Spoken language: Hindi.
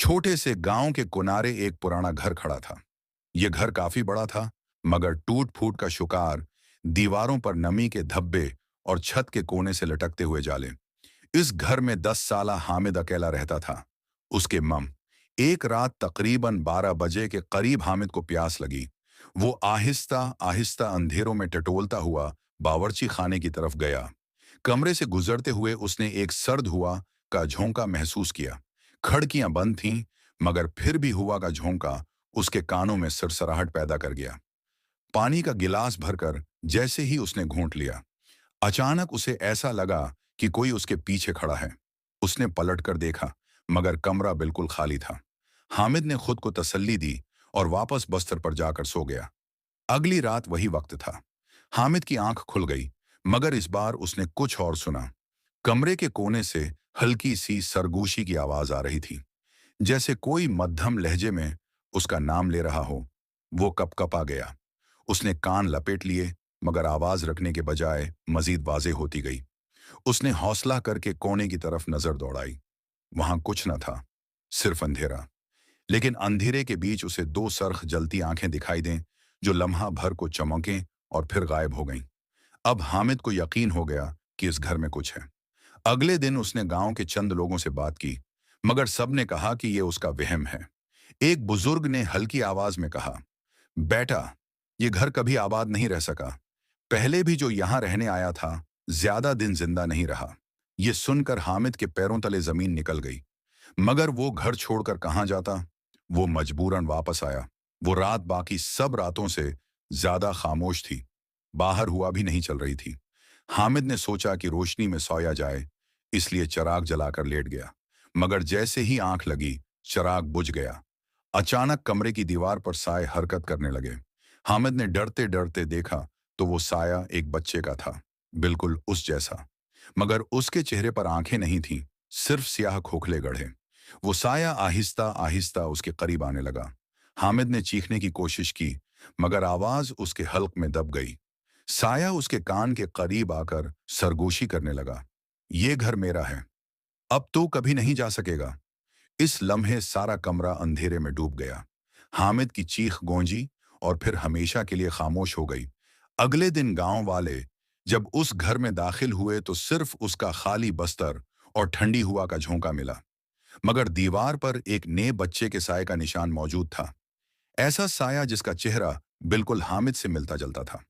छोटे से गांव के किनारे एक पुराना घर खड़ा था। यह घर काफी बड़ा था, मगर टूट फूट का शिकार, दीवारों पर नमी के धब्बे और छत के कोने से लटकते हुए जाले। इस घर में 10 साला हामिद अकेला रहता था। उसके मम एक रात तकरीबन 12 बजे के करीब हामिद को प्यास लगी। वो आहिस्ता आहिस्ता अंधेरों में टटोलता हुआ बावर्ची खाने की तरफ गया। कमरे से गुजरते हुए उसने एक सर्द हुआ का झोंका महसूस किया। खिड़कियां बंद थीं, मगर फिर भी हुआ का झोंका उसके कानों में सरसराहट पैदा कर गया। पानी का गिलास भरकर जैसे ही उसने घूंट लिया, अचानक उसे ऐसा लगा कि कोई उसके पीछे खड़ा है। उसने पलटकर देखा, मगर कमरा बिल्कुल खाली था। हामिद ने खुद को तसल्ली दी और वापस बस्तर पर जाकर सो गया। अगली रात वही वक्त था। हामिद की आंख खुल गई, मगर इस बार उसने कुछ और सुना। कमरे के कोने से हल्की सी सरगोशी की आवाज आ रही थी, जैसे कोई मध्यम लहजे में उसका नाम ले रहा हो। वो कपकपा गया। उसने कान लपेट लिए, मगर आवाज रखने के बजाय मजीद वाजे होती गई। उसने हौसला करके कोने की तरफ नजर दौड़ाई। वहां कुछ न था, सिर्फ अंधेरा। लेकिन अंधेरे के बीच उसे दो सरख जलती आंखें दिखाई दें, जो लम्हा भर को चमकें और फिर गायब हो गईं। अब हामिद को यकीन हो गया कि इस घर में कुछ है। अगले दिन उसने गांव के चंद लोगों से बात की, मगर सबने कहा कि यह उसका वहम है। एक बुजुर्ग ने हल्की आवाज में कहा, बेटा, ये घर कभी आबाद नहीं रह सका। पहले भी जो यहां रहने आया था, ज्यादा दिन जिंदा नहीं रहा। ये सुनकर हामिद के पैरों तले जमीन निकल गई। मगर वो घर छोड़कर कहाँ जाता? वो मजबूरन वापस आया। वो रात बाकी सब रातों से ज्यादा खामोश थी। बाहर हुआ भी नहीं चल रही थी। हामिद ने सोचा कि रोशनी में सोया जाए, इसलिए चिराग जलाकर लेट गया। मगर जैसे ही आंख लगी, चिराग बुझ गया। अचानक कमरे की दीवार पर साए हरकत करने लगे। हामिद ने डरते डरते देखा, तो वो साया एक बच्चे का था, बिल्कुल उस जैसा। मगर उसके चेहरे पर आंखें नहीं थीं, सिर्फ स्याह खोखले गढ़े। वो साया आहिस्ता आहिस्ता उसके करीब आने लगा। हामिद ने चीखने की कोशिश की, मगर आवाज उसके हल्क में दब गई। साया उसके कान के करीब आकर सरगोशी करने लगा, ये घर मेरा है, अब तो कभी नहीं जा सकेगा। इस लम्हे सारा कमरा अंधेरे में डूब गया। हामिद की चीख गूंजी और फिर हमेशा के लिए खामोश हो गई। अगले दिन गांव वाले जब उस घर में दाखिल हुए, तो सिर्फ उसका खाली बस्तर और ठंडी हुआ का झोंका मिला। मगर दीवार पर एक नए बच्चे के साए का निशान मौजूद था। ऐसा साया जिसका चेहरा बिल्कुल हामिद से मिलता जुलता था।